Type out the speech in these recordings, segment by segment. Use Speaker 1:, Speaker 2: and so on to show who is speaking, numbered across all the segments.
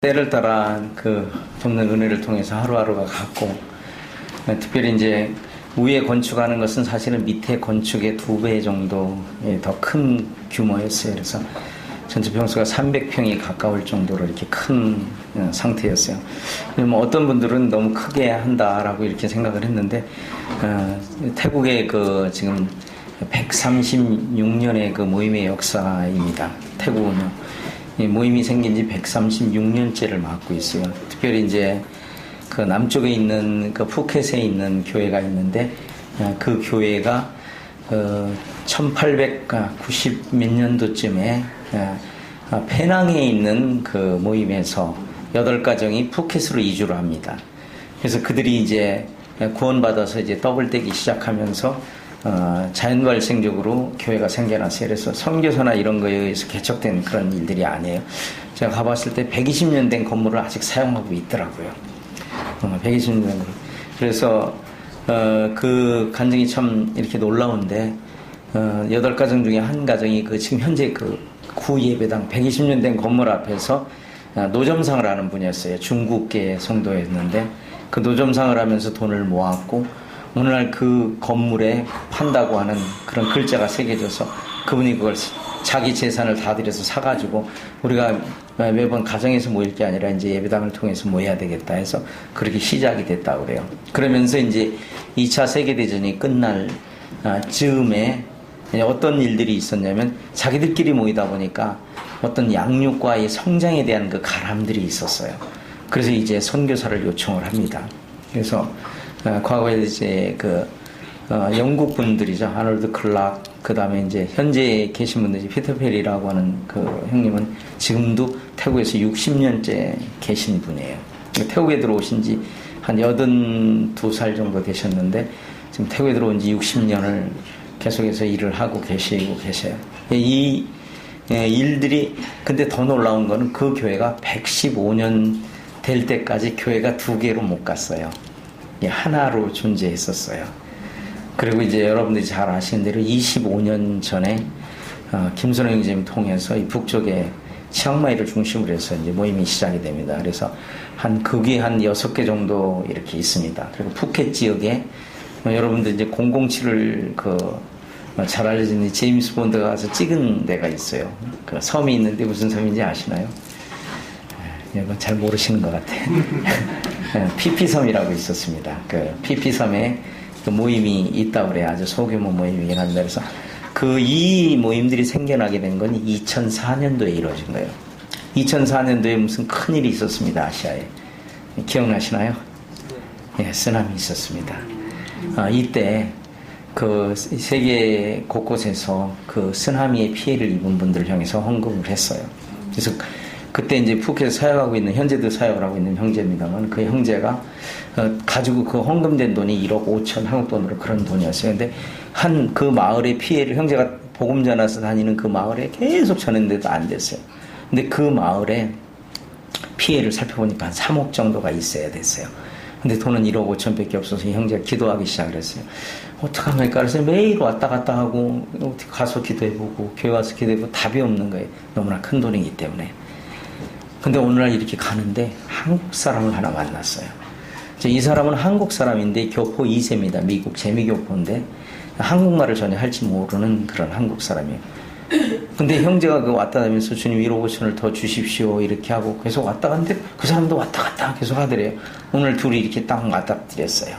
Speaker 1: 때를 따라 그 돕는 은혜를 통해서 하루하루가 갔고, 특별히 이제 위에 건축하는 것은 사실은 밑에 건축의 2배 정도 더 큰 규모였어요. 그래서 전체 평수가 300평이 가까울 정도로 이렇게 큰 상태였어요. 뭐 어떤 분들은 너무 크게 한다라고 이렇게 생각을 했는데, 태국의 그 지금 136년의 그 모임의 역사입니다. 태국은요. 이 모임이 생긴 지 136년째를 맞고 있어요. 특별히 이제 그 남쪽에 있는 그 푸켓에 있는 교회가 있는데, 그 교회가 1890 몇 년도쯤에 페낭에 있는 그 모임에서 8가정이 푸켓으로 이주를 합니다. 그래서 그들이 이제 구원받아서 이제 떡을 떼기 시작하면서 자연 발생적으로 교회가 생겨났어요. 그래서 선교사나 이런 거에 의해서 개척된 그런 일들이 아니에요. 제가 가봤을 때 120년 된 건물을 아직 사용하고 있더라고요. 120년 된 거. 그래서 그 간증이 참 이렇게 놀라운데, 8가정 중에 한 가정이 그 지금 현재 그 구예배당 120년 된 건물 앞에서 노점상을 하는 분이었어요. 중국계 성도였는데, 그 노점상을 하면서 돈을 모았고, 어느 날 그 건물에 판다고 하는 그런 글자가 새겨져서 그분이 그걸 자기 재산을 다 들여서 사가지고, 우리가 매번 가정에서 모일 게 아니라 이제 예배당을 통해서 모여야 되겠다 해서 그렇게 시작이 됐다고 그래요. 그러면서 이제 2차 세계대전이 끝날 즈음에 어떤 일들이 있었냐면, 자기들끼리 모이다 보니까 어떤 양육과 이 성장에 대한 그 가람들이 있었어요. 그래서 이제 선교사를 요청을 합니다. 그래서 과거에 이제 그 영국 분들이죠. 아놀드 클락, 그 다음에 이제 현재 계신 분들이 피터 페리라고 하는 그 형님은 지금도 태국에서 60년째 계신 분이에요. 태국에 들어오신 지 한 82살 정도 되셨는데, 지금 태국에 들어온 지 60년을 계속해서 일을 하고 계시고 계세요. 이 일들이, 근데 더 놀라운 거는 그 교회가 115년 될 때까지 교회가 2개로 못 갔어요. 하나로 존재했었어요. 그리고 이제 여러분들이 잘 아시는 대로 25년 전에 김선호 형제님 통해서 이 북쪽에 치앙마이를 중심으로 해서 이제 모임이 시작이 됩니다. 그래서 그게 한 6개 정도 이렇게 있습니다. 그리고 푸켓 지역에 여러분들 이제 007을 잘 알려진 제임스 본드가 가서 찍은 데가 있어요. 그 섬이 있는데 무슨 섬인지 아시나요? 이건 잘 모르시는 것 같아요. 피피섬이라고 있었습니다. 그 피피섬에 그 모임이 있다고 그래요. 아주 소규모 모임이긴 한데, 그래서 이 모임들이 생겨나게 된 건 2004년도에 이루어진 거예요. 2004년도에 무슨 큰일이 있었습니다. 아시아에. 기억나시나요? 예, 쓰나미 있었습니다. 이때 그 세계 곳곳에서 그 쓰나미의 피해를 입은 분들을 향해서 헌금을 했어요. 그래서 그때 이제 푸켓에서 사역하고 있는, 현재도 사역을 하고 있는 형제입니다만, 그 형제가 가지고 그 헌금된 돈이 1억 5천 한국 돈으로 그런 돈이었어요. 근데 그 마을의 피해를, 형제가 복음 전해서 다니는 그 마을에 계속 전했는데도 안 됐어요. 근데 그 마을에 피해를 살펴보니까 한 3억 정도가 있어야 됐어요. 근데 돈은 1억 5천 밖에 없어서 형제가 기도하기 시작을 했어요. 어떡하면 할까? 그래서 매일 왔다 갔다 하고, 가서 기도해보고, 교회 와서 기도해보고, 답이 없는 거예요. 너무나 큰 돈이기 때문에. 근데 오늘날 이렇게 가는데 한국 사람을 하나 만났어요. 이 사람은 한국 사람인데 교포 2세입니다. 미국 재미교포인데 한국말을 전혀 할지 모르는 그런 한국 사람이에요. 근데 형제가 왔다 가면서 주님 1억 5천을 더 주십시오 이렇게 하고 계속 왔다 갔는데, 그 사람도 왔다 갔다 계속 하더래요. 오늘 둘이 이렇게 딱 맞닥뜨렸어요.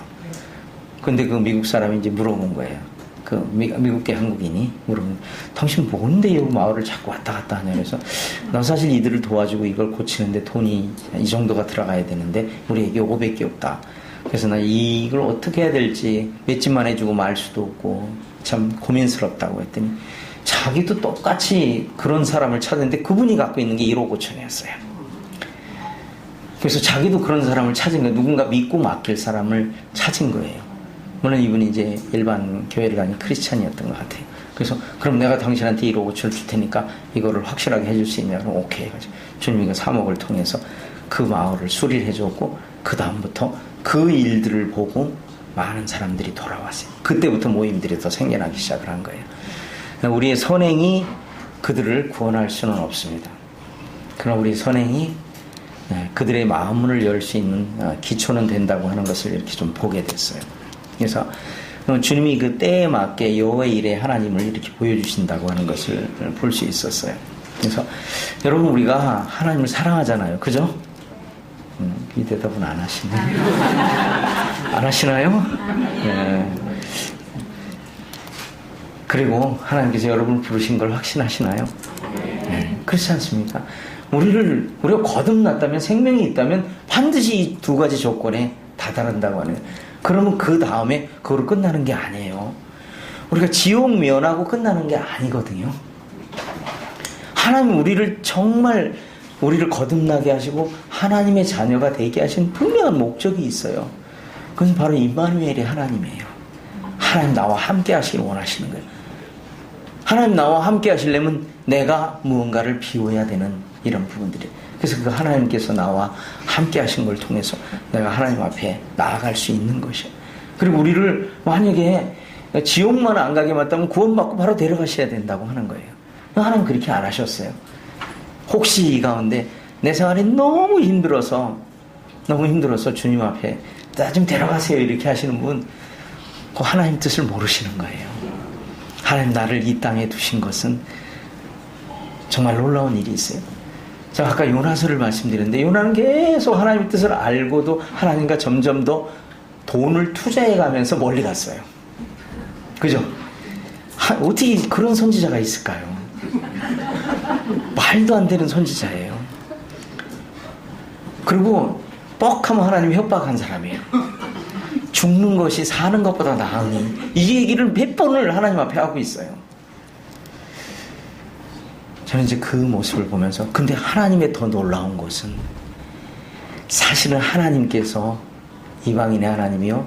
Speaker 1: 근데 그 미국 사람이 이제 물어본 거예요. 그 미국계 한국인이 물어보면, 당신 뭔데 이 마을을 자꾸 왔다 갔다 하냐. 그래서 나 사실 이들을 도와주고 이걸 고치는데 돈이 이 정도가 들어가야 되는데 우리에게 500개 없다. 그래서 나 이걸 어떻게 해야 될지 몇 집만 해주고 말 수도 없고 참 고민스럽다고 했더니, 자기도 똑같이 그런 사람을 찾았는데 그분이 갖고 있는 게 1억 5천이었어요. 그래서 자기도 그런 사람을 찾은 거예요. 누군가 믿고 맡길 사람을 찾은 거예요. 물론 이분이 이제 일반 교회를 다닌 크리스찬이었던 것 같아요. 그래서 그럼 내가 당신한테 1억 5천을 줄 테니까 이거를 확실하게 해줄 수 있냐? 그럼 오케이. 주님이 그 3억을 통해서 그 마을을 수리를 해줬고, 그 다음부터 그 일들을 보고 많은 사람들이 돌아왔어요. 그때부터 모임들이 더 생겨나기 시작을 한 거예요. 우리의 선행이 그들을 구원할 수는 없습니다. 그러나 우리 선행이 그들의 마음문을 열 수 있는 기초는 된다고 하는 것을 이렇게 좀 보게 됐어요. 그래서 주님이 그 때에 맞게 여호와의 일에 하나님을 이렇게 보여주신다고 하는 것을 볼 수 있었어요. 그래서 여러분, 우리가 하나님을 사랑하잖아요. 그죠? 이 대답은 안 하시네. 안 하시나요? 네. 그리고 하나님께서 여러분을 부르신 걸 확신하시나요? 네. 그렇지 않습니까? 우리가 거듭났다면, 생명이 있다면 반드시 이 두 가지 조건에 다다른다고 하네요. 그러면 그 다음에 그거로 끝나는 게 아니에요. 우리가 지옥 면하고 끝나는 게 아니거든요. 하나님 우리를 거듭나게 하시고 하나님의 자녀가 되게 하신 분명한 목적이 있어요. 그건 바로 임마누엘의 하나님이에요. 하나님 나와 함께 하시길 원하시는 거예요. 하나님 나와 함께 하시려면 내가 무언가를 비워야 되는 이런 부분들이. 그래서 그 하나님께서 나와 함께 하신 걸 통해서 내가 하나님 앞에 나아갈 수 있는 것이에요. 그리고 우리를 만약에 지옥만 안 가게 맞다면 구원받고 바로 데려가셔야 된다고 하는 거예요. 하나님 그렇게 안 하셨어요. 혹시 이 가운데 내 생활이 너무 힘들어서 주님 앞에 나 좀 데려가세요 이렇게 하시는 분, 그 하나님 뜻을 모르시는 거예요. 하나님 나를 이 땅에 두신 것은 정말 놀라운 일이 있어요. 제가 아까 요나서를 말씀드렸는데, 요나는 계속 하나님의 뜻을 알고도 하나님과 점점 더 돈을 투자해 가면서 멀리 갔어요. 그죠? 어떻게 그런 선지자가 있을까요? 말도 안 되는 선지자예요. 그리고 뻑하면 하나님이 협박한 사람이에요. 죽는 것이 사는 것보다 나으니, 이 얘기를 몇 번을 하나님 앞에 하고 있어요. 저는 이제 그 모습을 보면서, 근데 하나님의 더 놀라운 것은 사실은 하나님께서 이방인의 하나님이요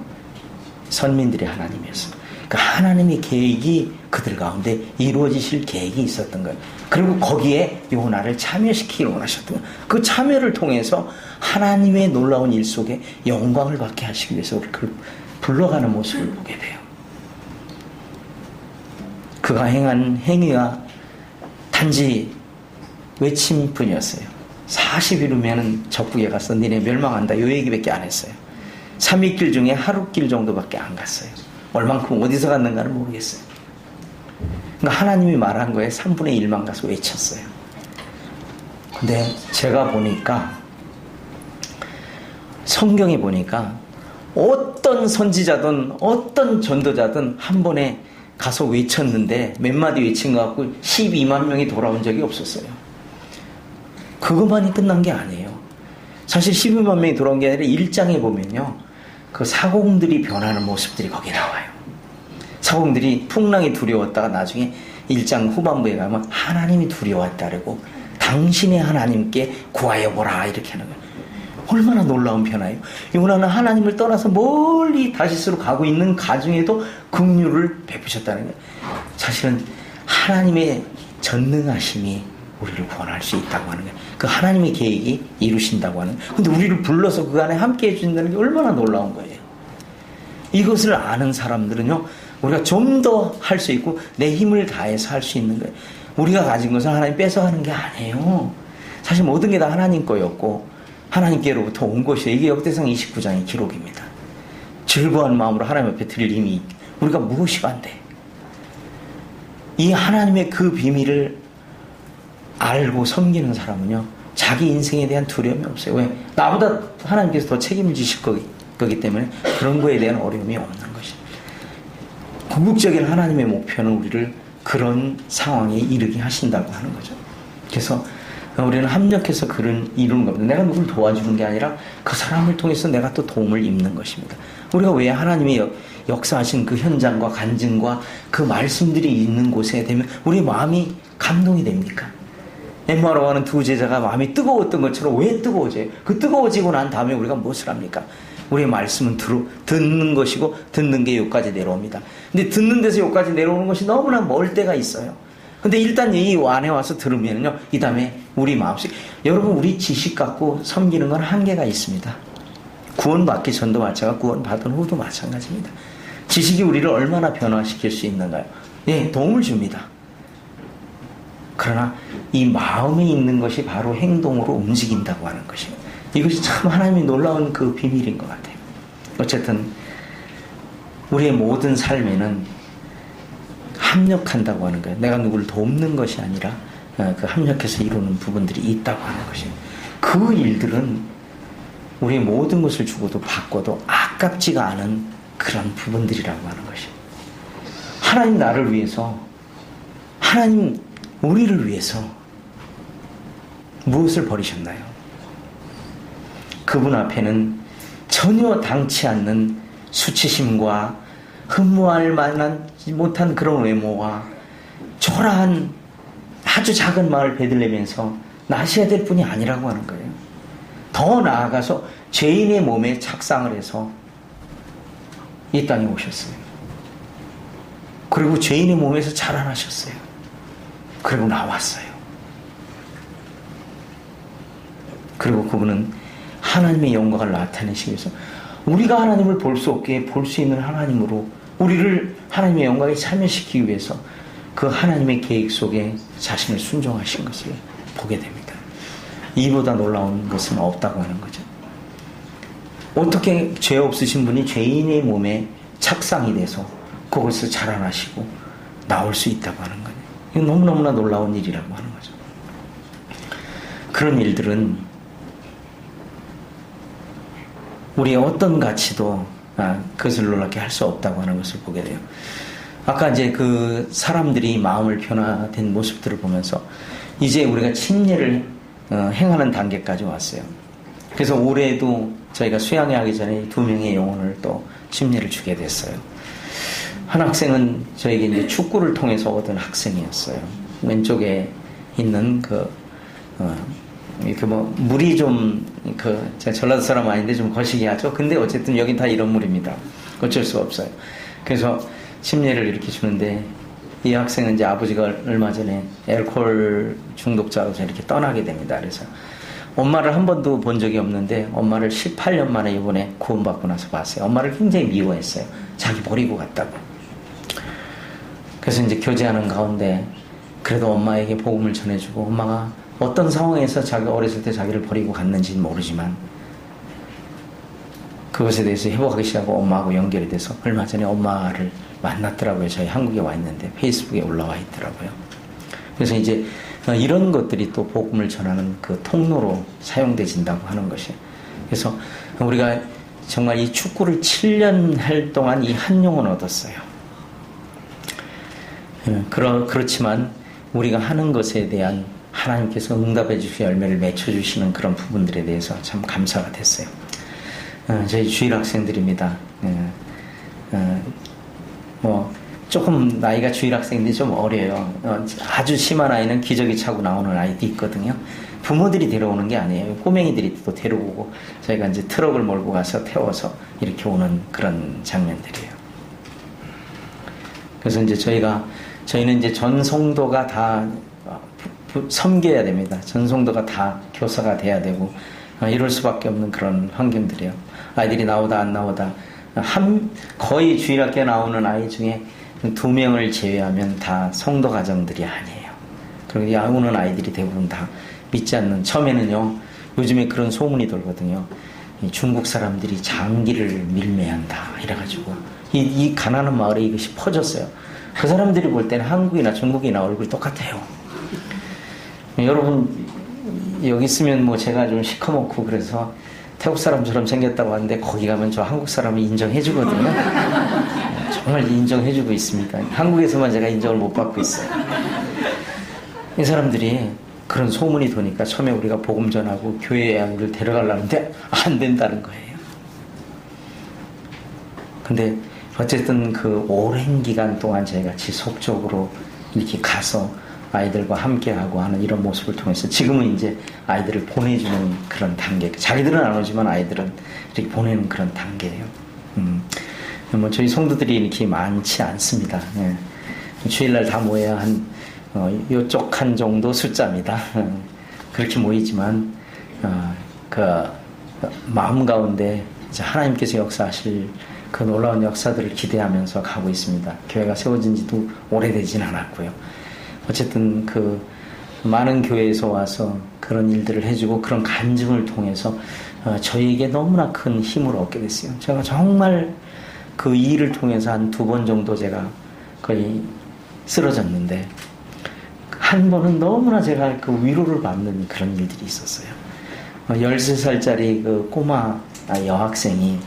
Speaker 1: 선민들의 하나님이었어요. 그러니까 하나님의 계획이 그들 가운데 이루어지실 계획이 있었던 거예요. 그리고 거기에 요나를 참여시키기를 원하셨던 거예요. 그 참여를 통해서 하나님의 놀라운 일 속에 영광을 받게 하시기 위해서 그를 불러가는 모습을 보게 돼요. 그가 행한 행위가 단지 외침뿐이었어요. 40일 후면은 적국에 가서 니네 멸망한다, 요 얘기밖에 안 했어요. 3일길 중에 하루길 정도밖에 안 갔어요. 얼만큼 어디서 갔는가는 모르겠어요. 그러니까 하나님이 말한 거에 3분의 1만 가서 외쳤어요. 근데 제가 보니까, 성경에 보니까 어떤 선지자든 어떤 전도자든 한 번에 가서 외쳤는데 몇 마디 외친 것 같고 12만 명이 돌아온 적이 없었어요. 그것만이 끝난 게 아니에요. 사실 12만 명이 돌아온 게 아니라 1장에 보면요, 그 사공들이 변하는 모습들이 거기 나와요. 사공들이 풍랑이 두려웠다가 나중에 1장 후반부에 가면 하나님이 두려웠다고 당신의 하나님께 구하여보라 이렇게 하는 거예요. 얼마나 놀라운 변화예요. 요나는 하나님을 떠나서 멀리 다시스로 가고 있는 가중에도 긍휼을 베푸셨다는 거예요. 사실은 하나님의 전능하심이 우리를 구원할 수 있다고 하는 거예요. 그 하나님의 계획이 이루신다고 하는 거예요. 근데 우리를 불러서 그 안에 함께 해주신다는 게 얼마나 놀라운 거예요. 이것을 아는 사람들은요, 우리가 좀 더 할 수 있고 내 힘을 다해서 할 수 있는 거예요. 우리가 가진 것을 하나님 뺏어가는 게 아니에요. 사실 모든 게 다 하나님 거였고 하나님께로부터 온 것이에요. 이게 역대상 29장의 기록입니다. 즐거운 마음으로 하나님 앞에 드릴 힘이, 우리가 무엇이 반대? 이 하나님의 그 비밀을 알고 섬기는 사람은요, 자기 인생에 대한 두려움이 없어요. 왜? 나보다 하나님께서 더 책임을 지실 거기 때문에 그런 거에 대한 어려움이 없는 것이죠. 궁극적인 하나님의 목표는 우리를 그런 상황에 이르게 하신다고 하는 거죠. 그래서 우리는 합력해서 그를 이루는 겁니다. 내가 누굴 도와주는 게 아니라 그 사람을 통해서 내가 또 도움을 입는 것입니다. 우리가 왜 하나님의 역사하신 그 현장과 간증과 그 말씀들이 있는 곳에 되면 우리 마음이 감동이 됩니까? 엠마오로 가는 두 제자가 마음이 뜨거웠던 것처럼 왜 뜨거워져요? 그 뜨거워지고 난 다음에 우리가 무엇을 합니까? 우리의 말씀은 듣는 것이고 듣는 게 여기까지 내려옵니다. 근데 듣는 데서 여기까지 내려오는 것이 너무나 멀 때가 있어요. 근데 일단 이 안에 와서 들으면요, 이 다음에 우리 마음속, 여러분, 우리 지식 갖고 섬기는 건 한계가 있습니다. 구원받기 전도 마찬가지고 구원받은 후도 마찬가지입니다. 지식이 우리를 얼마나 변화시킬 수 있는가요? 예, 도움을 줍니다. 그러나 이 마음에 있는 것이 바로 행동으로 움직인다고 하는 것입니다. 이것이 참 하나님이 놀라운 그 비밀인 것 같아요. 어쨌든 우리의 모든 삶에는 합력한다고 하는 거예요. 내가 누구를 돕는 것이 아니라 그 합력해서 이루는 부분들이 있다고 하는 것이에요. 그 일들은 우리의 모든 것을 주고도 받고도 아깝지가 않은 그런 부분들이라고 하는 것이에요. 하나님 나를 위해서, 하나님 우리를 위해서 무엇을 버리셨나요? 그분 앞에는 전혀 당치 않는 수치심과 흠모할 만한 못한 그런 외모와 초라한 아주 작은 마을 베들레헴에서 나셔야 될 뿐이 아니라고 하는 거예요. 더 나아가서 죄인의 몸에 착상을 해서 이 땅에 오셨어요. 그리고 죄인의 몸에서 자라나셨어요. 그리고 나왔어요. 그리고 그분은 하나님의 영광을 나타내시기 위해서 우리가 하나님을 볼 수 없게 볼 수 있는 하나님으로 우리를 하나님의 영광에 참여시키기 위해서 그 하나님의 계획 속에 자신을 순종하신 것을 보게 됩니다. 이보다 놀라운 것은 없다고 하는 거죠. 어떻게 죄 없으신 분이 죄인의 몸에 착상이 돼서 그것을 자라나시고 나올 수 있다고 하는 거예요. 이건 너무너무나 놀라운 일이라고 하는 거죠. 그런 일들은 우리의 어떤 가치도 그것을 놀랍게 할 수 없다고 하는 것을 보게 돼요. 아까 이제 그 사람들이 마음을 변화된 모습들을 보면서 이제 우리가 침례를 행하는 단계까지 왔어요. 그래서 올해도 저희가 수양회 하기 전에 2명의 영혼을 또 침례를 주게 됐어요. 한 학생은 저에게 이제 축구를 통해서 얻은 학생이었어요. 왼쪽에 있는 이렇게 뭐 물이 좀 제가 전라도 사람 아닌데 좀 거시기하죠. 근데 어쨌든 여긴 다 이런 물입니다. 어쩔 수가 없어요. 그래서 침례를 이렇게 주는데 이 학생은 이제 아버지가 얼마 전에 알코올 중독자로서 이렇게 떠나게 됩니다. 그래서 엄마를 한 번도 본 적이 없는데 엄마를 18년 만에 이번에 구원받고 나서 봤어요. 엄마를 굉장히 미워했어요. 자기 버리고 갔다고. 그래서 이제 교제하는 가운데 그래도 엄마에게 복음을 전해주고 엄마가 어떤 상황에서 자기가 어렸을 때 자기를 버리고 갔는지는 모르지만 그것에 대해서 회복하기 시작하고 엄마하고 연결이 돼서 얼마 전에 엄마를 만났더라고요. 저희 한국에 와 있는데 페이스북에 올라와 있더라고요. 그래서 이제 이런 것들이 또 복음을 전하는 그 통로로 사용되진다고 하는 것이에요. 그래서 우리가 정말 이 축구를 7년 할 동안 이 한 영혼 얻었어요. 그렇지만 우리가 하는 것에 대한 하나님께서 응답해 주시고 열매를 맺혀주시는 그런 부분들에 대해서 참 감사가 됐어요. 저희 주일 학생들입니다. 뭐 조금 나이가 주일 학생인데 좀 어려요. 아주 심한 아이는 기저귀 차고 나오는 아이도 있거든요. 부모들이 데려오는 게 아니에요. 꼬맹이들이 또 데려오고 저희가 이제 트럭을 몰고 가서 태워서 이렇게 오는 그런 장면들이에요. 그래서 이제 저희는 이제 전 성도가 다 섬겨야 됩니다. 전 성도가 다 교사가 돼야 되고 이럴 수밖에 없는 그런 환경들이에요. 아이들이 나오다 안 나오다 거의 주일학교에 나오는 아이 중에 2명을 제외하면 다 성도 가정들이 아니에요. 그리고 오는 아이들이 대부분 다 믿지 않는, 처음에는요 요즘에 그런 소문이 돌거든요. 중국 사람들이 장기를 밀매한다 이래가지고 이 가난한 마을에 이것이 퍼졌어요. 그 사람들이 볼 때는 한국이나 중국이나 얼굴이 똑같아요. 여러분 여기 있으면 뭐 제가 좀 시커멓고 그래서 태국 사람처럼 생겼다고 하는데 거기 가면 저 한국 사람이 인정해 주거든요. 정말 인정해 주고 있습니다. 한국에서만 제가 인정을 못 받고 있어요. 이 사람들이 그런 소문이 도니까 처음에 우리가 복음 전하고 교회에 아이를 데려가려는데 안 된다는 거예요. 근데 어쨌든 그 오랜 기간 동안 저희가 지속적으로 이렇게 가서 아이들과 함께하고 하는 이런 모습을 통해서 지금은 이제 아이들을 보내주는 그런 단계, 자기들은 안 오지만 아이들은 이렇게 보내는 그런 단계예요. 뭐 저희 성도들이 이렇게 많지 않습니다. 예. 주일날 다 모여야 요쪽 한 정도 숫자입니다. 그렇게 모이지만 그 마음 가운데 이제 하나님께서 역사하실 그 놀라운 역사들을 기대하면서 가고 있습니다. 교회가 세워진 지도 오래되진 않았고요. 어쨌든 그 많은 교회에서 와서 그 그런 일들을 해주고 그런 간증을 통해서 저희에게 너무나 큰 힘을 얻게 됐어요. 제가 정말 그 일을 통해서 한 2번 정도 제가 거의 쓰러졌는데 한 번은 너무나 제가 그 위로를 받는 그런 일들이 있었어요. 13살짜리 그 꼬마 여학생이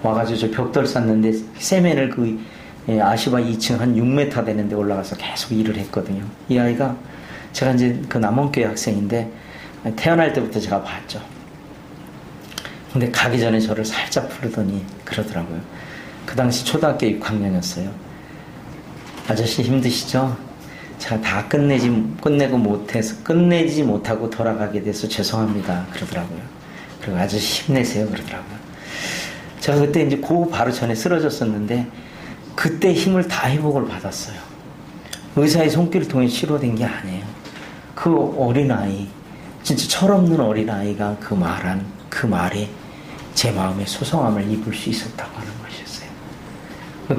Speaker 1: 와가지고 저 벽돌 쌓는데 세면을 그 아시바 2층 한 6m 되는데 올라가서 계속 일을 했거든요. 이 아이가 제가 이제 그 남원교회 학생인데 태어날 때부터 제가 봤죠. 근데 가기 전에 저를 살짝 부르더니 그러더라고요. 그 당시 초등학교 6학년이었어요. 아저씨 힘드시죠? 제가 다 끝내지 못하고 돌아가게 돼서 죄송합니다. 그러더라고요. 그리고 아저씨 힘내세요. 그러더라고요. 제가 그때 이제 바로 전에 쓰러졌었는데 그때 힘을 다 회복을 받았어요. 의사의 손길을 통해 치료된 게 아니에요. 그 어린아이, 진짜 철없는 어린아이가 그 말한 그 말에 제 마음에 소성함을 입을 수 있었다고 하는 것이었어요.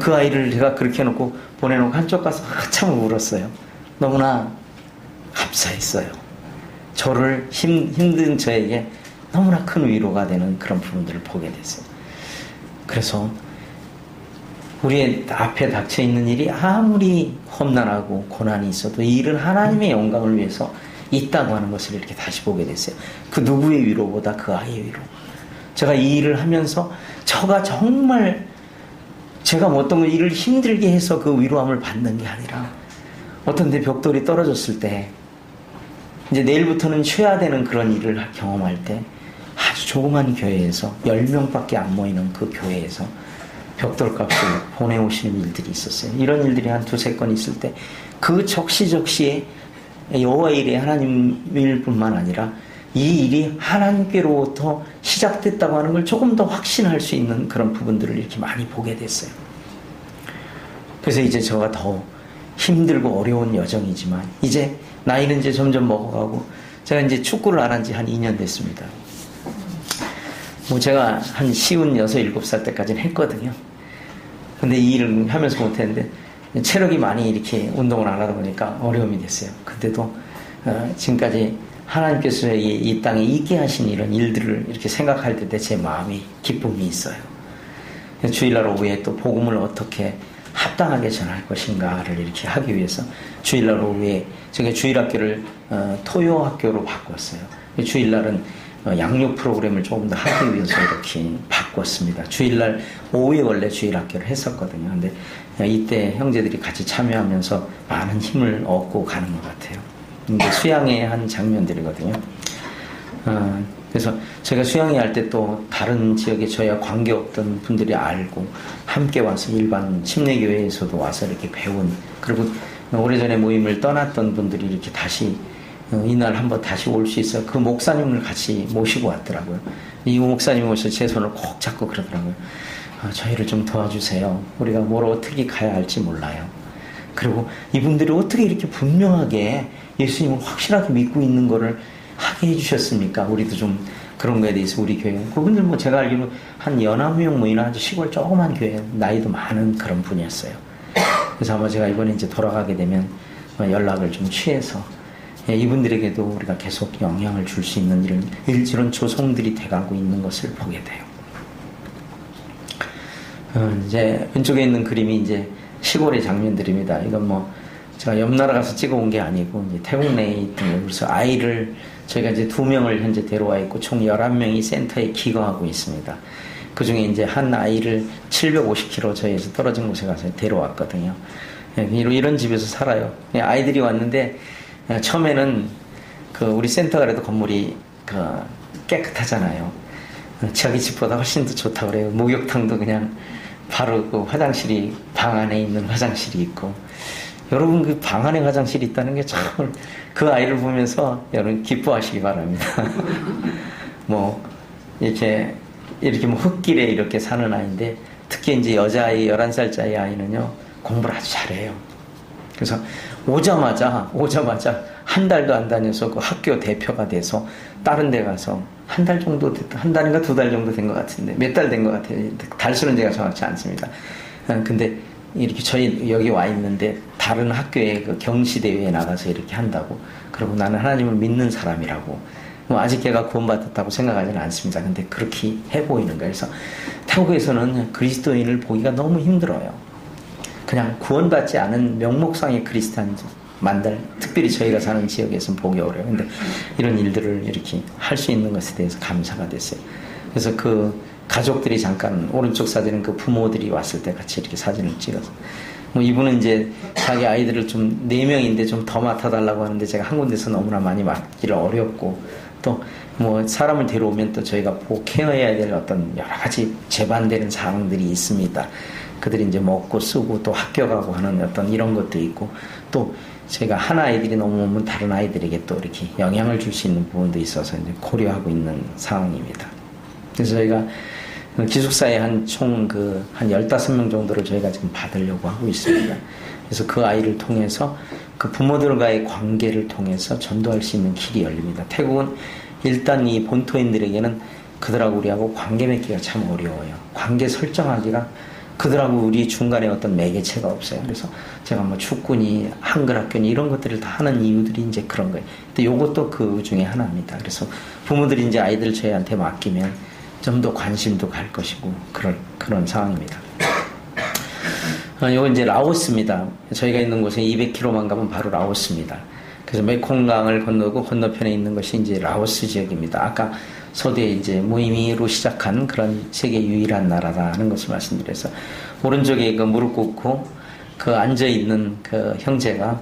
Speaker 1: 그 아이를 제가 그렇게 해놓고 보내놓고 한쪽 가서 한참 울었어요. 너무나 감사했어요. 저를 힘든 저에게 너무나 큰 위로가 되는 그런 부분들을 보게 됐어요. 그래서 우리의 앞에 닥쳐있는 일이 아무리 험난하고 고난이 있어도 이 일은 하나님의 영광을 위해서 있다고 하는 것을 이렇게 다시 보게 됐어요. 그 누구의 위로보다 그 아이의 위로. 제가 이 일을 하면서 저가 정말 제가 어떤 일을 힘들게 해서 그 위로함을 받는 게 아니라 어떤 데 벽돌이 떨어졌을 때 이제 내일부터는 쉬어야 되는 그런 일을 경험할 때 아주 조그만 교회에서 10명밖에 안 모이는 그 교회에서 벽돌값을 보내오시는 일들이 있었어요. 이런 일들이 한 2-3건 있을 때 그 적시적시에 여호와의 일이 하나님 일뿐만 아니라 이 일이 하나님께로부터 시작됐다고 하는 걸 조금 더 확신할 수 있는 그런 부분들을 이렇게 많이 보게 됐어요. 그래서 이제 저가 더 힘들고 어려운 여정이지만 이제 나이는 이제 점점 먹어가고 제가 이제 축구를 안 한 지 한 2년 됐습니다. 뭐 제가 한 쉬운 6-7살 때까지는 했거든요. 근데 이 일을 하면서 못했는데 체력이 많이 이렇게 운동을 안 하다 보니까 어려움이 됐어요. 근데도 지금까지 하나님께서 이 땅에 있게 하신 이런 일들을 이렇게 생각할 때 제 마음이 기쁨이 있어요. 주일날 오후에 또 복음을 어떻게 합당하게 전할 것인가를 이렇게 하기 위해서 주일날 오후에 제가 주일학교를 토요학교로 바꿨어요. 주일날은 양육 프로그램을 조금 더 하기 위해서 이렇게 바꿨습니다. 주일날 오후에 원래 주일학교를 했었거든요. 근데 이때 형제들이 같이 참여하면서 많은 힘을 얻고 가는 것 같아요. 이게 수양회 한 장면들이거든요. 그래서 제가 수양회 할 때 또 다른 지역에 저희와 관계없던 분들이 알고 함께 와서 일반 침례교회에서도 와서 이렇게 배운, 그리고 오래전에 모임을 떠났던 분들이 이렇게 다시 이날 한번 다시 올 수 있어요. 그 목사님을 같이 모시고 왔더라고요. 이 목사님이 오셔서 제 손을 꼭 잡고 그러더라고요. 저희를 좀 도와주세요. 우리가 뭘 어떻게 가야 할지 몰라요. 그리고 이분들이 어떻게 이렇게 분명하게 예수님을 확실하게 믿고 있는 거를 하게 해주셨습니까? 우리도 좀 그런 거에 대해서 우리 교회. 그분들 뭐 제가 알기로 한 연합명 모이나 아주 시골 조그만 교회, 나이도 많은 그런 분이었어요. 그래서 아마 제가 이번에 이제 돌아가게 되면 연락을 좀 취해서 이분들에게도 우리가 계속 영향을 줄 수 있는 이런 조성들이 돼가고 있는 것을 보게 돼요. 이제 왼쪽에 있는 그림이 이제 시골의 장면들입니다. 이건 뭐 제가 옆 나라 가서 찍어온 게 아니고 이제 태국 내에 있던, 그래서 아이를 저희가 이제 2명을 현재 데려와 있고 총 11명이 센터에 기거하고 있습니다. 그 중에 이제 한 아이를 750km 저희에서 떨어진 곳에 가서 데려왔거든요. 이런 집에서 살아요. 아이들이 왔는데 처음에는 그 우리 센터가 그래도 건물이 깨끗하잖아요. 자기 집보다 훨씬 더 좋다고 그래요. 목욕탕도 그냥 바로 그 화장실이 방 안에 있는 화장실이 있고, 여러분 그 방 안에 화장실이 있다는 게 참 그 아이를 보면서 여러분 기뻐하시기 바랍니다. 뭐 이렇게 뭐 흙길에 이렇게 사는 아이인데, 특히 이제 여자아이 11살짜리 아이는요 공부를 아주 잘해요. 그래서 오자마자 한 달도 안 다녀서 그 학교 대표가 돼서 다른 데 가서 한 달 정도 한 달인가 2달 정도 된 것 같은데, 몇 달 된 것 같아요. 달수는 제가 정확치 않습니다. 근데 이렇게 저희 여기 와 있는데 다른 학교에 그 경시대회에 나가서 이렇게 한다고. 그리고 나는 하나님을 믿는 사람이라고. 뭐 아직 걔가 구원받았다고 생각하지는 않습니다. 근데 그렇게 해 보이는 거예요. 그래서 태국에서는 그리스도인을 보기가 너무 힘들어요. 그냥 구원받지 않은 명목상의 크리스찬만들, 특별히 저희가 사는 지역에서는 보기 어려워요. 근데 이런 일들을 이렇게 할 수 있는 것에 대해서 감사가 됐어요. 그래서 그 가족들이 잠깐, 오른쪽 사진은 그 부모들이 왔을 때 같이 이렇게 사진을 찍어서. 뭐 이분은 이제 자기 아이들을 좀 4명인데 좀 더 맡아달라고 하는데 제가 한 군데서 너무나 많이 맡기를 어렵고, 또 뭐 사람을 데려오면 또 저희가 케어해야 될 어떤 여러 가지 재반되는 사항들이 있습니다. 그들이 이제 먹고 쓰고 또 학교 가고 하는 어떤 이런 것도 있고, 또 제가 한 아이들이 너무 오면 다른 아이들에게 또 이렇게 영향을 줄 수 있는 부분도 있어서 이제 고려하고 있는 상황입니다. 그래서 저희가 기숙사에 한 15명 정도를 저희가 지금 받으려고 하고 있습니다. 그래서 그 아이를 통해서 그 부모들과의 관계를 통해서 전도할 수 있는 길이 열립니다. 태국은 일단 이 본토인들에게는 그들하고 우리하고 관계 맺기가 참 어려워요. 관계 설정하기가 그들하고 우리 중간에 어떤 매개체가 없어요. 그래서 제가 뭐 축구니 한글학교니 이런 것들을 다 하는 이유들이 이제 그런 거예요. 근데 요것도 그 중에 하나입니다. 그래서 부모들이 이제 아이들 저희한테 맡기면 좀 더 관심도 갈 것이고 그런 상황입니다. 이건 이제 라오스입니다. 저희가 있는 곳에 200km만 가면 바로 라오스입니다. 그래서 메콩강을 건너고 건너편에 있는 것이 이제 라오스 지역입니다. 아까 서두에 이제 무의미로 시작한 그런 세계 유일한 나라라는 것을 말씀드려서, 오른쪽에 그 무릎 꿇고 그 앉아 있는 그 형제가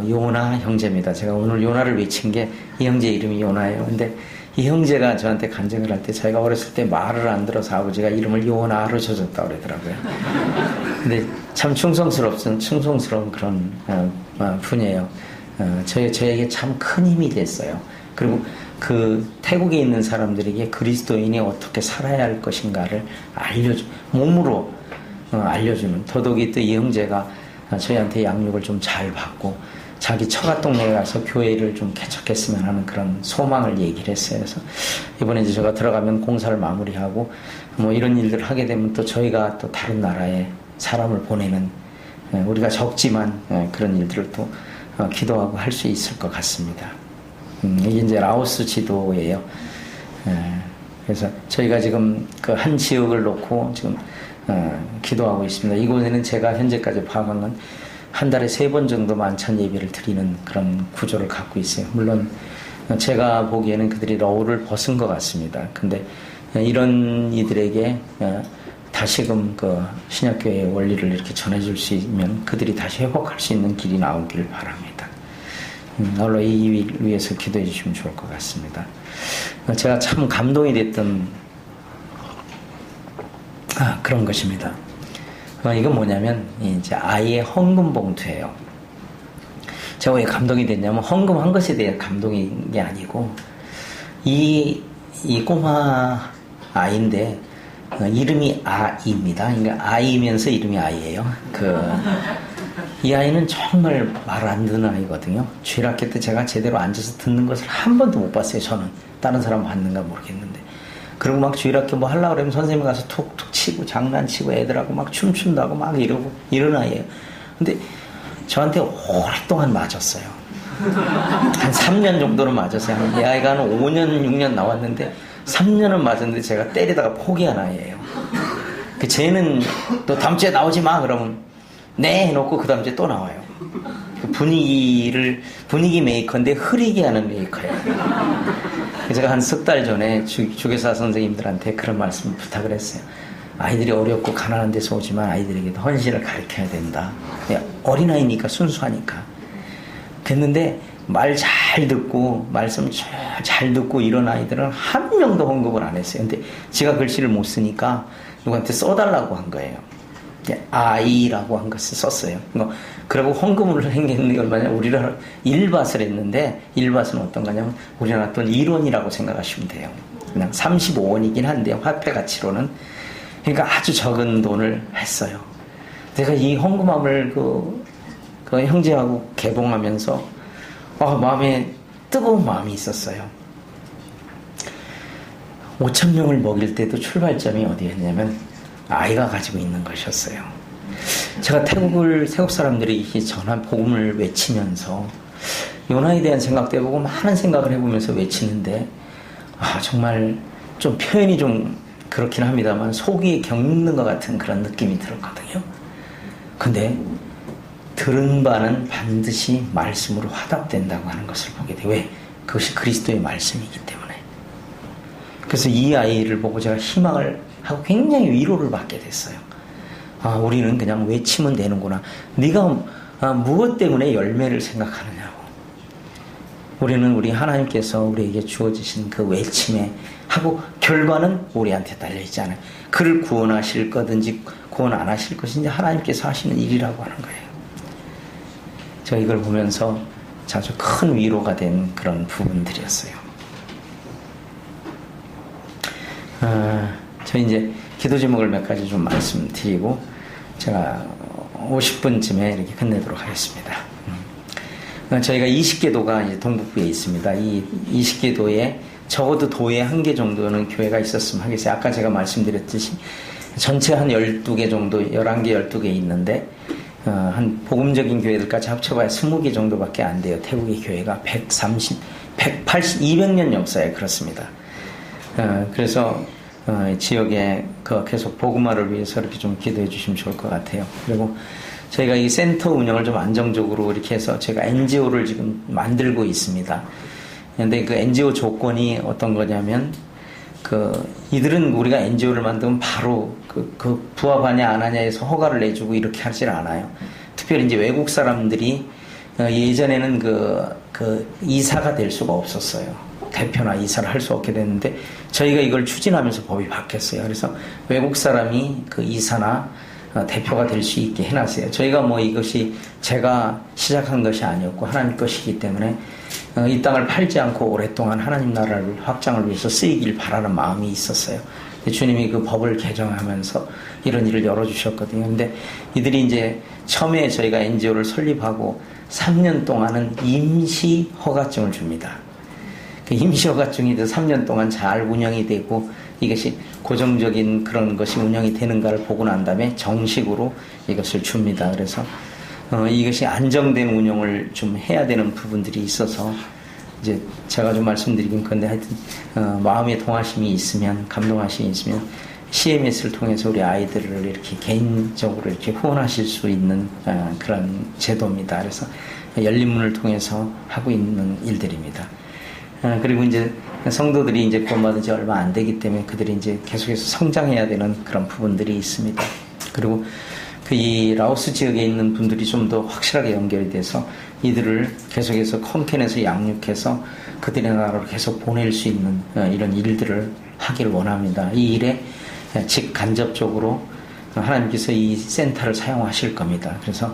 Speaker 1: 요나 형제입니다. 제가 오늘 요나를 외친 게 이 형제 이름이 요나예요. 근데 이 형제가 저한테 간증을 할 때, 저희가 어렸을 때 말을 안 들어서 아버지가 이름을 요나로 줘줬다고 그러더라고요. 근데 참 충성스러운 그런 분이에요. 저에게 참 큰 힘이 됐어요. 그리고 그 태국에 있는 사람들에게 그리스도인이 어떻게 살아야 할 것인가를 몸으로 알려주는, 더더욱이 또 이 형제가 저희한테 양육을 좀 잘 받고 자기 처가 동네에 가서 교회를 좀 개척했으면 하는 그런 소망을 얘기를 했어요. 그래서 이번에 이제 제가 들어가면 공사를 마무리하고 뭐 이런 일들을 하게 되면 또 저희가 또 다른 나라에 사람을 보내는, 우리가 적지만 그런 일들을 또 기도하고 할 수 있을 것 같습니다. 이게 이제 라오스 지도예요. 그래서 저희가 지금 그 한 지역을 놓고 지금 기도하고 있습니다. 이곳에는 제가 현재까지 파악한 건 한 달에 3번 정도 만찬 예배를 드리는 그런 구조를 갖고 있어요. 물론 제가 보기에는 그들이 러울을 벗은 것 같습니다. 근데 이런 이들에게 다시금 그 신약교회의 원리를 이렇게 전해줄 수 있으면 그들이 다시 회복할 수 있는 길이 나오기를 바랍니다. 오늘 이 일 위해서 기도해 주시면 좋을 것 같습니다. 제가 참 감동이 됐던 그런 것입니다. 이건 뭐냐면 이제 아이의 헌금 봉투예요. 제가 왜 감동이 됐냐면 헌금한 것에 대한 감동인 게 아니고 이 꼬마 아이인데 이름이 아이입니다. 그러니까 아이면서 이름이 아이예요. 이 아이는 정말 말 안 듣는 아이거든요. 주일학교 때 제가 제대로 앉아서 듣는 것을 한 번도 못 봤어요. 저는 다른 사람 봤는가 모르겠는데. 그리고 막 주일학교 뭐 하려고 그러면 선생님이 가서 툭툭 치고 장난치고 애들하고 막 춤춘다고 막 이러고 이런 아이예요. 근데 저한테 오랫동안 맞았어요. 한 3년 정도는 맞았어요. 이 아이가 한 5년 6년 나왔는데 3년은 맞았는데 제가 때리다가 포기한 아이예요. 쟤는 또 다음 주에 나오지 마 그러면 네 해놓고 그 다음 주에 또 나와요. 분위기 메이커인데 흐리게 하는 메이커예요. 제가 한 석 달 전에 주교사 선생님들한테 그런 말씀을 부탁을 했어요. 아이들이 어렵고 가난한 데서 오지만 아이들에게도 헌신을 가르쳐야 된다. 어린아이니까 순수하니까. 그랬는데 말 잘 듣고 말씀 잘 듣고 이런 아이들은 한 명도 헌금을 안 했어요. 근데 제가 글씨를 못 쓰니까 누구한테 써달라고 한 거예요. 아이라고 한 것을 썼어요. 그리고 헌금을 했는데 얼마냐? 우리나라 일밭을 했는데 일밭은 어떤 거냐면 우리나라 돈 1원이라고 생각하시면 돼요. 그냥 35원이긴 한데 화폐 가치로는. 그러니까 아주 적은 돈을 했어요. 제가 이 헌금함을 그 형제하고 개봉하면서 마음에 뜨거운 마음이 있었어요. 5,000명을 먹일 때도 출발점이 어디였냐면 아이가 가지고 있는 것이었어요. 제가 태국 사람들이 이 전한 복음을 외치면서 요나에 대한 생각도 해보고 많은 생각을 해보면서 외치는데, 정말 좀 표현이 좀 그렇긴 합니다만 속이 겪는 것 같은 그런 느낌이 들었거든요. 근데 들은 바는 반드시 말씀으로 화답된다고 하는 것을 보게 돼요. 왜? 그것이 그리스도의 말씀이기 때문에. 그래서 이 아이를 보고 제가 희망을 하고 굉장히 위로를 받게 됐어요. 우리는 그냥 외치면 되는구나. 네가 무엇 때문에 열매를 생각하느냐고. 우리는 우리 하나님께서 우리에게 주어지신 그 외침에 하고 결과는 우리한테 달려있지 않아요. 그를 구원하실 거든지 구원 안 하실 것인지 하나님께서 하시는 일이라고 하는 거예요. 제가 이걸 보면서 아주 큰 위로가 된 그런 부분들이었어요. 저 이제 기도 제목을 몇 가지 좀 말씀드리고 제가 50분쯤에 이렇게 끝내도록 하겠습니다. 저희가 20개도가 이제 동북부에 있습니다. 이 20개도에 적어도 도에 1개 정도는 교회가 있었으면 하겠어요. 아까 제가 말씀드렸듯이 전체 한 12개 정도, 11개, 12개 있는데 한 복음적인 교회들까지 합쳐봐야 20개 정도밖에 안 돼요. 태국의 교회가 200년 역사에 그렇습니다. 그래서 지역에 계속 복음화를 위해서 이렇게 좀 기도해 주시면 좋을 것 같아요. 그리고 저희가 이 센터 운영을 좀 안정적으로 이렇게 해서 제가 NGO를 지금 만들고 있습니다. 근데 그 NGO 조건이 어떤 거냐면, 이들은 우리가 NGO를 만들면 바로 부합하냐 안 하냐에서 허가를 내주고 이렇게 하질 않아요. 특별히 이제 외국 사람들이 예전에는 이사가 될 수가 없었어요. 대표나 이사를 할 수 없게 됐는데 저희가 이걸 추진하면서 법이 바뀌었어요. 그래서 외국 사람이 그 이사나 대표가 될 수 있게 해놨어요. 저희가 이것이 제가 시작한 것이 아니었고 하나님 것이기 때문에 이 땅을 팔지 않고 오랫동안 하나님 나라를 확장을 위해서 쓰이길 바라는 마음이 있었어요. 주님이 그 법을 개정하면서 이런 일을 열어주셨거든요. 근데 이들이 이제 처음에 저희가 NGO를 설립하고 3년 동안은 임시 허가증을 줍니다. 그 임시 허가증이 3년 동안 잘 운영이 되고 이것이 고정적인 그런 것이 운영이 되는가를 보고 난 다음에 정식으로 이것을 줍니다. 그래서 이것이 안정된 운영을 좀 해야 되는 부분들이 있어서 이제 제가 좀 말씀드리긴 건데 하여튼 마음의 동하심이 있으면, 감동하심이 있으면 CMS를 통해서 우리 아이들을 이렇게 개인적으로 이렇게 후원하실 수 있는 그런 제도입니다. 그래서 열린 문을 통해서 하고 있는 일들입니다. 그리고 이제 성도들이 이제 구원받은 지 얼마 안 되기 때문에 그들이 이제 계속해서 성장해야 되는 그런 부분들이 있습니다. 그리고 이 라오스 지역에 있는 분들이 좀 더 확실하게 연결이 돼서 이들을 계속해서 콘켄에서 양육해서 그들의 나라로 계속 보낼 수 있는 이런 일들을 하기를 원합니다. 이 일에 직간접적으로 하나님께서 이 센터를 사용하실 겁니다. 그래서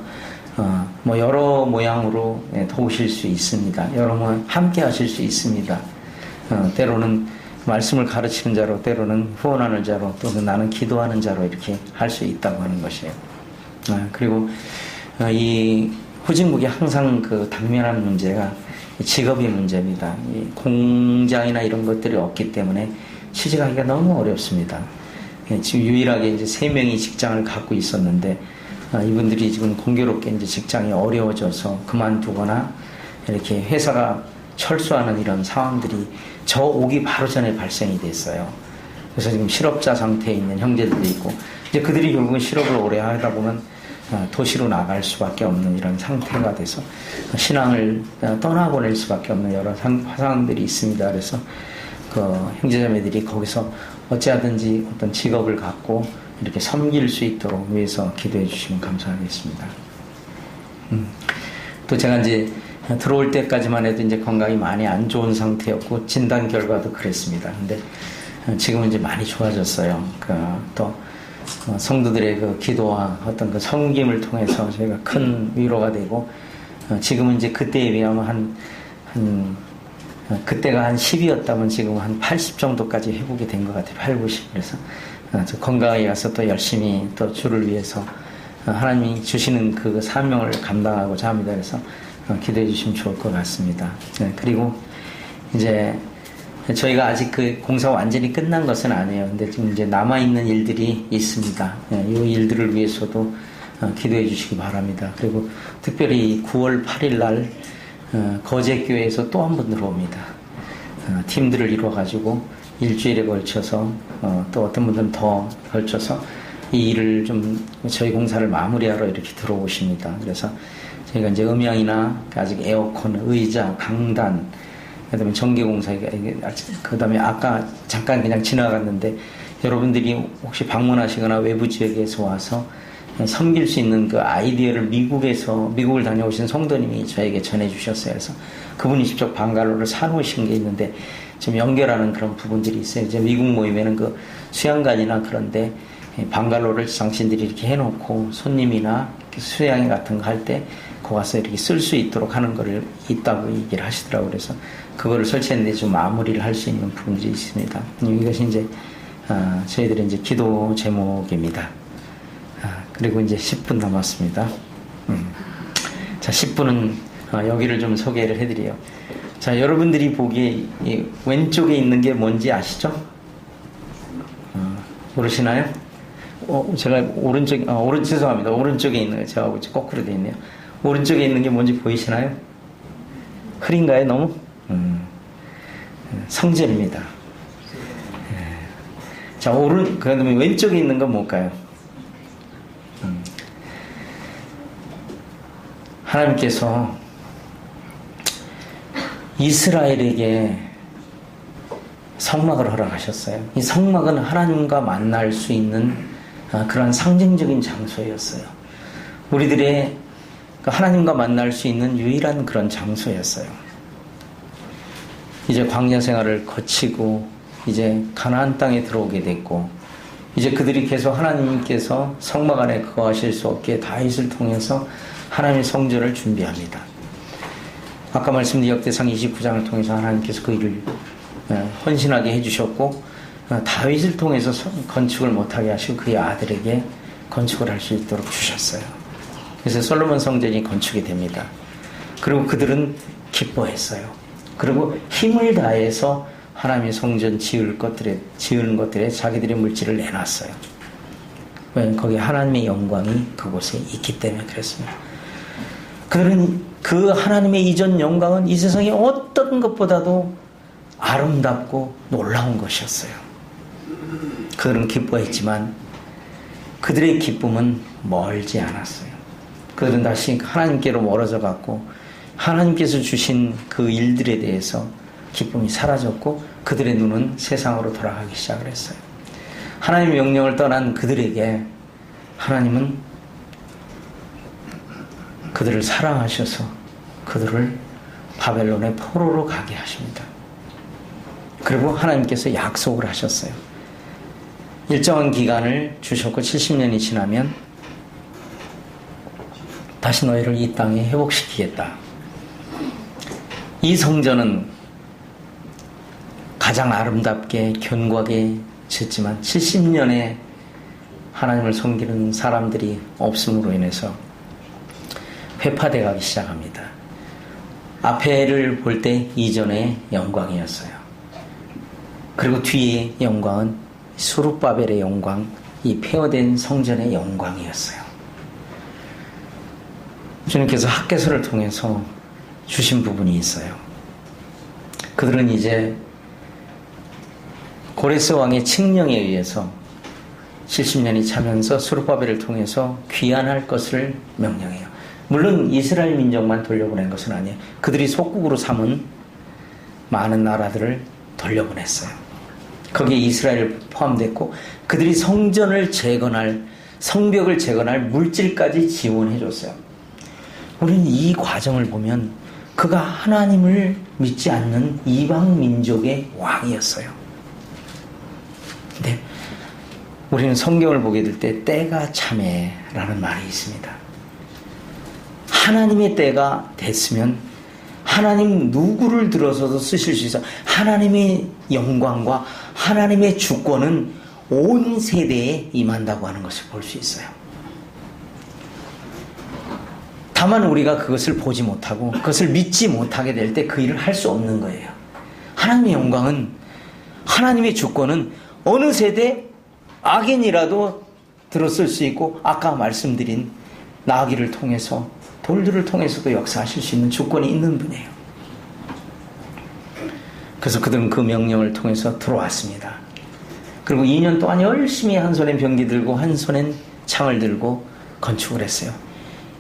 Speaker 1: 여러 모양으로 도우실 수 있습니다. 여러 모양 함께 하실 수 있습니다. 때로는 말씀을 가르치는 자로, 때로는 후원하는 자로, 또는 나는 기도하는 자로 이렇게 할 수 있다고 하는 것이에요. 그리고 이 후진국이 항상 당면한 문제가 직업의 문제입니다. 이 공장이나 이런 것들이 없기 때문에 취직하기가 너무 어렵습니다. 지금 유일하게 이제 3명이 직장을 갖고 있었는데 이분들이 지금 공교롭게 이제 직장이 어려워져서 그만두거나 이렇게 회사가 철수하는 이런 상황들이 저 오기 바로 전에 발생이 됐어요. 그래서 지금 실업자 상태에 있는 형제들도 있고, 이제 그들이 결국은 실업을 오래 하다 보면 도시로 나갈 수밖에 없는 이런 상태가 돼서 신앙을 떠나보낼 수밖에 없는 여러 상황들이 있습니다. 그래서 형제자매들이 거기서 어찌하든지 어떤 직업을 갖고 이렇게 섬길 수 있도록 위해서 기도해 주시면 감사하겠습니다. 또 제가 이제 들어올 때까지만 해도 이제 건강이 많이 안 좋은 상태였고 진단 결과도 그랬습니다. 근데 지금은 이제 많이 좋아졌어요. 또 성도들의 기도와 어떤 섬김을 통해서 저희가 큰 위로가 되고, 지금은 이제 그때에 비하면 그때가 한 10이었다면 지금 한 80 정도까지 회복이 된 것 같아요. 8, 90. 그래서 건강하게 가서 또 열심히 또 주를 위해서 하나님이 주시는 그 사명을 감당하고자 합니다. 그래서 기도해 주시면 좋을 것 같습니다. 그리고 이제 저희가 아직 그 공사가 완전히 끝난 것은 아니에요. 근데 지금 이제 남아있는 일들이 있습니다. 이 일들을 위해서도 기도해 주시기 바랍니다. 그리고 특별히 9월 8일 날 거제교회에서 또 한 번 들어옵니다. 팀들을 이루어가지고 일주일에 걸쳐서 또 어떤 분들은 더 걸쳐서 이 일을 좀 저희 공사를 마무리하러 이렇게 들어오십니다. 그래서 저희가 이제 음향이나 아직 에어컨, 의자, 강단, 그다음에 전기공사, 그다음에 아까 잠깐 그냥 지나갔는데 여러분들이 혹시 방문하시거나 외부 지역에서 와서 섬길 수 있는 그 아이디어를 미국을 다녀오신 성도님이 저에게 전해주셨어요. 그래서 그분이 직접 방갈로를 사놓으신 게 있는데 좀 연결하는 그런 부분들이 있어요. 이제 미국 모임에는 그 수양관이나 그런데 방갈로를 당신들이 이렇게 해놓고 손님이나 수양회 같은 거 할 때 거 가서 이렇게 쓸 수 있도록 하는 거를 있다고 얘기를 하시더라고요. 그래서 그거를 설치했는데 좀 마무리를 할 수 있는 부분들이 있습니다. 이것이 이제 저희들의 이제 기도 제목입니다. 그리고 이제 10분 남았습니다. 자, 10분은 여기를 좀 소개를 해드려요. 자, 여러분들이 보기에 이 왼쪽에 있는 게 뭔지 아시죠? 모르시나요? 제가 죄송합니다. 오른쪽에 있는 거 제가 거꾸로 되어 있네요. 오른쪽에 있는 게 뭔지 보이시나요? 흐린가요, 너무? 성전입니다. 자, 그다음에 왼쪽에 있는 건 뭘까요? 하나님께서 이스라엘에게 성막을 허락하셨어요. 이 성막은 하나님과 만날 수 있는 그런 상징적인 장소였어요. 우리들의 하나님과 만날 수 있는 유일한 그런 장소였어요. 이제 광야 생활을 거치고 이제 가나안 땅에 들어오게 됐고 이제 그들이 계속 하나님께서 성막 안에 거하실 수 없게 다윗을 통해서 하나님의 성전을 준비합니다. 아까 말씀드린 역대상 29장을 통해서 하나님께서 그 일을 헌신하게 해주셨고 다윗을 통해서 건축을 못하게 하시고 그의 아들에게 건축을 할 수 있도록 주셨어요. 그래서 솔로몬 성전이 건축이 됩니다. 그리고 그들은 기뻐했어요. 그리고 힘을 다해서 하나님의 성전 지은 것들에 자기들의 물질을 내놨어요. 왜냐하면 거기에 하나님의 영광이 그곳에 있기 때문에 그랬습니다. 그들은 그 하나님의 이전 영광은 이 세상의 어떤 것보다도 아름답고 놀라운 것이었어요. 그들은 기뻐했지만 그들의 기쁨은 멀지 않았어요. 그들은 다시 하나님께로 멀어져 갔고 하나님께서 주신 그 일들에 대해서 기쁨이 사라졌고 그들의 눈은 세상으로 돌아가기 시작을 했어요. 하나님의 명령을 떠난 그들에게 하나님은 그들을 사랑하셔서 그들을 바벨론의 포로로 가게 하십니다. 그리고 하나님께서 약속을 하셨어요. 일정한 기간을 주셨고 70년이 지나면 다시 너희를 이 땅에 회복시키겠다. 이 성전은 가장 아름답게 견고하게 짓지만 70년에 하나님을 섬기는 사람들이 없음으로 인해서 회파돼 가기 시작합니다. 앞에를 볼 때 이전의 영광이었어요. 그리고 뒤의 영광은 수룹바벨의 영광, 이 폐허된 성전의 영광이었어요. 주님께서 학개서를 통해서 주신 부분이 있어요. 그들은 이제 고레스 왕의 칙령에 의해서 70년이 차면서 수룹바벨을 통해서 귀환할 것을 명령해요. 물론 이스라엘 민족만 돌려보낸 것은 아니에요. 그들이 속국으로 삼은 많은 나라들을 돌려보냈어요. 거기에 이스라엘 포함됐고 그들이 성전을 재건할, 성벽을 재건할 물질까지 지원해 줬어요. 우리는 이 과정을 보면 그가 하나님을 믿지 않는 이방 민족의 왕이었어요. 근데 우리는 성경을 보게 될 때 때가 참에라는 말이 있습니다. 하나님의 때가 됐으면 하나님 누구를 들어서도 쓰실 수 있어. 하나님의 영광과 하나님의 주권은 온 세대에 임한다고 하는 것을 볼 수 있어요. 다만 우리가 그것을 보지 못하고 그것을 믿지 못하게 될 때 그 일을 할 수 없는 거예요. 하나님의 영광은, 하나님의 주권은 어느 세대 악인이라도 들었을 수 있고 아까 말씀드린 나귀를 통해서 돌들을 통해서도 역사하실 수 있는 주권이 있는 분이에요. 그래서 그들은 그 명령을 통해서 들어왔습니다. 그리고 2년 동안 열심히 한 손엔 병기 들고 한 손엔 창을 들고 건축을 했어요.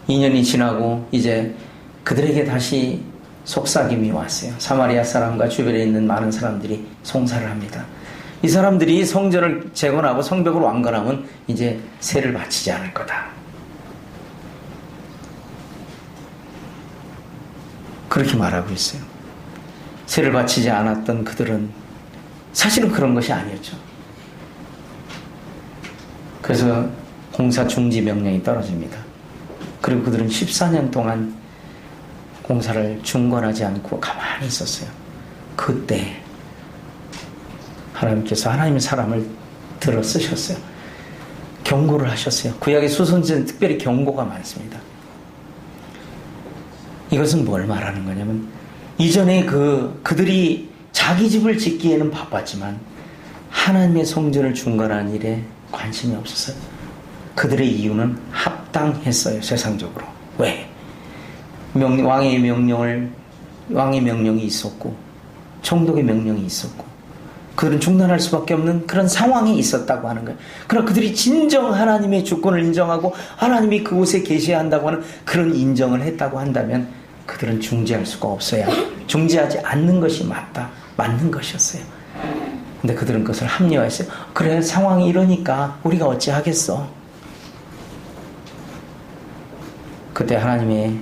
Speaker 1: 2년이 지나고 이제 그들에게 다시 속삭임이 왔어요. 사마리아 사람과 주변에 있는 많은 사람들이 송사를 합니다. 이 사람들이 성전을 재건하고 성벽을 완건하면 이제 세를 바치지 않을 거다. 그렇게 말하고 있어요. 세를 바치지 않았던 그들은 사실은 그런 것이 아니었죠. 그래서 공사 중지 명령이 떨어집니다. 그리고 그들은 14년 동안 공사를 중건하지 않고 가만히 있었어요. 그때 하나님께서 하나님의 사람을 들어 쓰셨어요. 경고를 하셨어요. 구약의 수선지는 특별히 경고가 많습니다. 이것은 뭘 말하는 거냐면 이전에 그들이 자기 집을 짓기에는 바빴지만 하나님의 성전을 중건하는 일에 관심이 없었어요. 그들의 이유는 합당했어요. 세상적으로. 왜? 왕의 명령이 있었고 총독의 명령이 있었고 그들은 중단할 수밖에 없는 그런 상황이 있었다고 하는 거예요. 그러나 그들이 진정 하나님의 주권을 인정하고 하나님이 그곳에 계셔야 한다고 하는 그런 인정을 했다고 한다면 그들은 중지할 수가 없어야 중지하지 않는 것이 맞는 것이었어요. 근데 그들은 그것을 합리화했어요. 그래, 상황이 이러니까 우리가 어찌하겠어. 그때 하나님의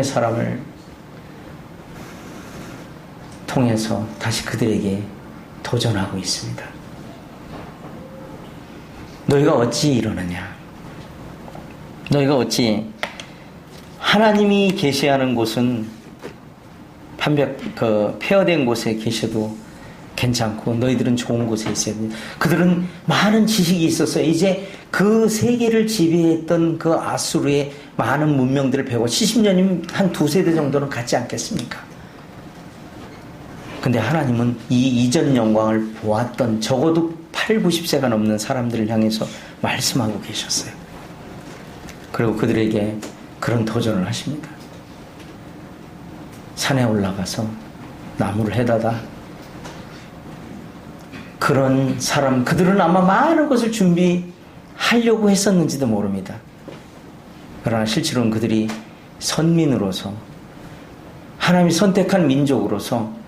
Speaker 1: 사람을 통해서 다시 그들에게 도전하고 있습니다. 너희가 어찌 이러느냐? 너희가 어찌 하나님이 계시하는 곳은 폐허된 곳에 계셔도 괜찮고 너희들은 좋은 곳에 있어야 됩니다. 그들은 많은 지식이 있었어요. 이제 그 세계를 지배했던 그 아수르의 많은 문명들을 배우고 70년이면 한 두세 대 정도는 갖지 않겠습니까? 근데 하나님은 이 이전 영광을 보았던 적어도 8, 90세가 넘는 사람들을 향해서 말씀하고 계셨어요. 그리고 그들에게 그런 도전을 하십니다. 산에 올라가서 나무를 해다다 그런 사람, 그들은 아마 많은 것을 준비하려고 했었는지도 모릅니다. 그러나 실제로는 그들이 선민으로서 하나님이 선택한 민족으로서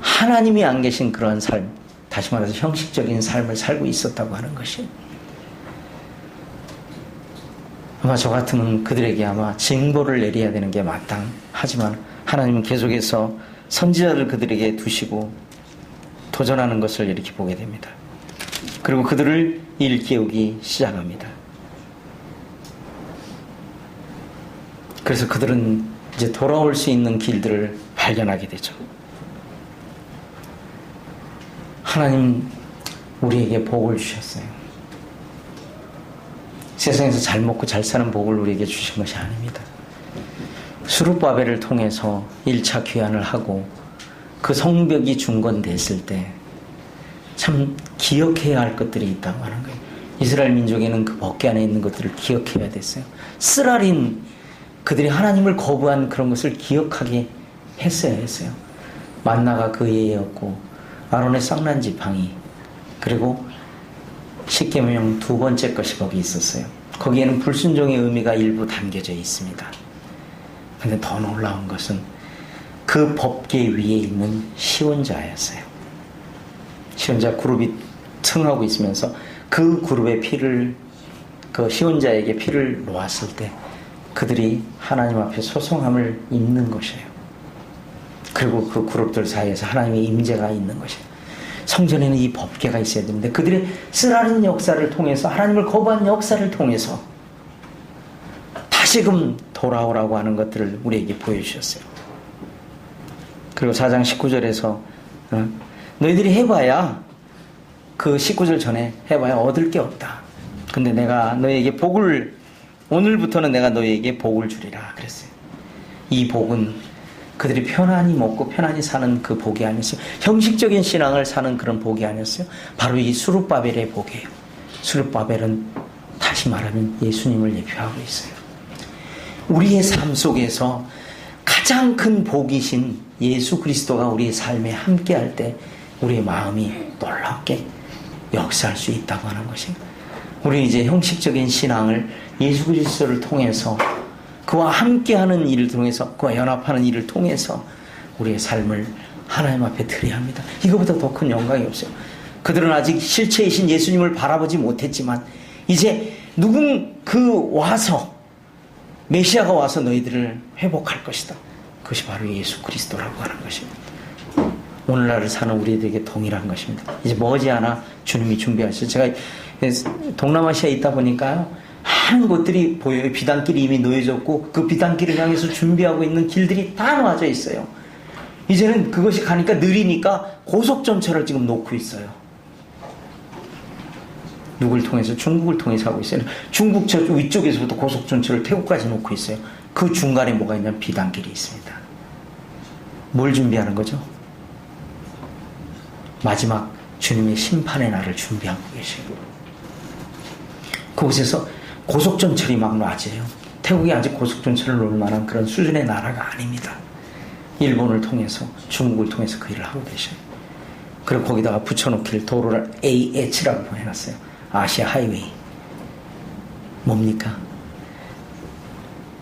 Speaker 1: 하나님이 안 계신 그러한 삶, 다시 말해서 형식적인 삶을 살고 있었다고 하는 것이 아마 저 같으면 그들에게 아마 징벌을 내려야 되는 게 마땅하지만 하나님은 계속해서 선지자를 그들에게 두시고 도전하는 것을 이렇게 보게 됩니다. 그리고 그들을 일깨우기 시작합니다. 그래서 그들은 이제 돌아올 수 있는 길들을 발견하게 되죠. 하나님 우리에게 복을 주셨어요. 세상에서 잘 먹고 잘 사는 복을 우리에게 주신 것이 아닙니다. 수룹바벨을 통해서 1차 귀환을 하고 그 성벽이 중건됐을 때 참 기억해야 할 것들이 있다고 하는 거예요. 이스라엘 민족에는 그 법궤 안에 있는 것들을 기억해야 됐어요. 쓰라린 그들이 하나님을 거부한 그런 것을 기억하게 했어요. 만나가 그 예였고 아론의 쌍난 지팡이 그리고 십계명 두 번째 것이 거기 있었어요. 거기에는 불순종의 의미가 일부 담겨져 있습니다. 그런데 더 놀라운 것은 그 법궤 위에 있는 시온자였어요. 시온자 그룹이 층하고 있으면서 그 그룹의 피를 그 시온자에게 피를 놓았을 때 그들이 하나님 앞에 소송함을 입는 것이에요. 그리고 그 그룹들 사이에서 하나님의 임재가 있는 것이에요. 성전에는 이 법궤가 있어야 되는데 그들의 쓰라린 역사를 통해서 하나님을 거부한 역사를 통해서 다시금 돌아오라고 하는 것들을 우리에게 보여주셨어요. 그리고 4장 19절에서 너희들이 해봐야 그 19절 전에 해봐야 얻을 게 없다. 근데 내가 너희에게 오늘부터는 내가 너희에게 복을 주리라 그랬어요. 이 복은 그들이 편안히 먹고 편안히 사는 그 복이 아니었어요. 형식적인 신앙을 사는 그런 복이 아니었어요. 바로 이 수룹바벨의 복이에요. 수룹바벨은 다시 말하면 예수님을 예표하고 있어요. 우리의 삶 속에서 가장 큰 복이신 예수 그리스도가 우리의 삶에 함께할 때 우리의 마음이 놀랍게 역사할 수 있다고 하는 것입니다. 우리는 이제 형식적인 신앙을 예수 그리스도를 통해서, 그와 함께하는 일을 통해서, 그와 연합하는 일을 통해서 우리의 삶을 하나님 앞에 드려야 합니다. 이거보다 더 큰 영광이 없어요. 그들은 아직 실체이신 예수님을 바라보지 못했지만 이제 와서 메시아가 와서 너희들을 회복할 것이다. 그것이 바로 예수 그리스도라고 하는 것입니다. 오늘날을 사는 우리들에게 동일한 것입니다. 이제 머지않아 주님이 준비하셔서, 제가 동남아시아에 있다 보니까요, 많은 곳들이 보여요. 비단길이 이미 놓여졌고 그 비단길을 향해서 준비하고 있는 길들이 다 놓아져 있어요. 이제는 그것이 가니까 느리니까 고속전철을 지금 놓고 있어요. 누굴 통해서? 중국을 통해서 하고 있어요. 중국 저 위쪽에서부터 고속전철을 태국까지 놓고 있어요. 그 중간에 뭐가 있냐면 비단길이 있습니다. 뭘 준비하는 거죠? 마지막 주님의 심판의 날을 준비하고 계시고, 그곳에서 고속전철이 막 놔져요. 태국이 아직 고속전철을 놓을 만한 그런 수준의 나라가 아닙니다. 일본을 통해서, 중국을 통해서 그 일을 하고 계셔요. 그리고 거기다가 붙여놓기를 도로를 AH라고 해놨어요. 아시아 하이웨이. 뭡니까?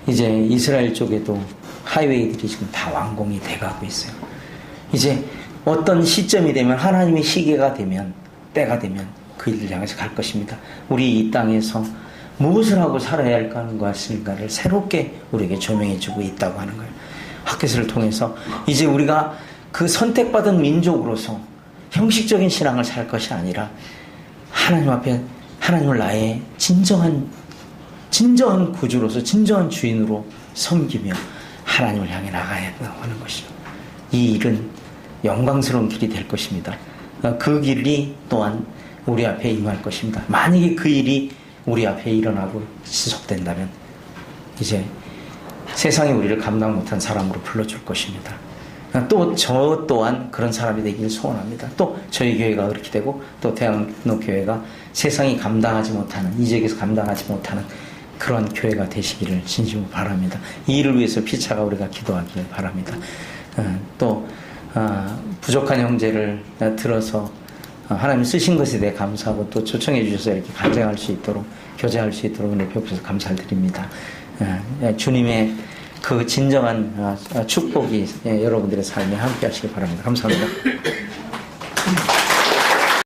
Speaker 1: 이제 이스라엘 쪽에도 하이웨이들이 지금 다 완공이 돼가고 있어요. 이제 어떤 시점이 되면, 하나님의 시계가 되면, 때가 되면 그 일을 향해서 갈 것입니다. 우리 이 땅에서 무엇을 하고 살아야 할까 하는 것인가를 새롭게 우리에게 조명해주고 있다고 하는 거예요. 학교를 통해서 이제 우리가 그 선택받은 민족으로서 형식적인 신앙을 살 것이 아니라 하나님 앞에 하나님을 나의 진정한 구주로서, 진정한 주인으로 섬기며 하나님을 향해 나가야 하는 것이죠. 이 일은 영광스러운 길이 될 것입니다. 그 길이 또한 우리 앞에 임할 것입니다. 만약에 그 일이 우리 앞에 일어나고 지속된다면 이제 세상이 우리를 감당 못한 사람으로 불러줄 것입니다. 또 저 또한 그런 사람이 되기를 소원합니다. 또 저희 교회가 그렇게 되고, 또 대학로 교회가 세상이 감당하지 못하는, 이 지역에서 감당하지 못하는 그런 교회가 되시기를 진심으로 바랍니다. 이 일을 위해서 피차가 우리가 기도하기를 바랍니다. 또 부족한 형제를 들어서 하나님 쓰신 것에 대해 감사하고, 또 초청해 주셔서 이렇게 간증할 수 있도록, 교제할 수 있도록 은혜 베푸셔서 감사를 드립니다. 주님의 그 진정한 축복이 여러분들의 삶에 함께 하시기 바랍니다. 감사합니다.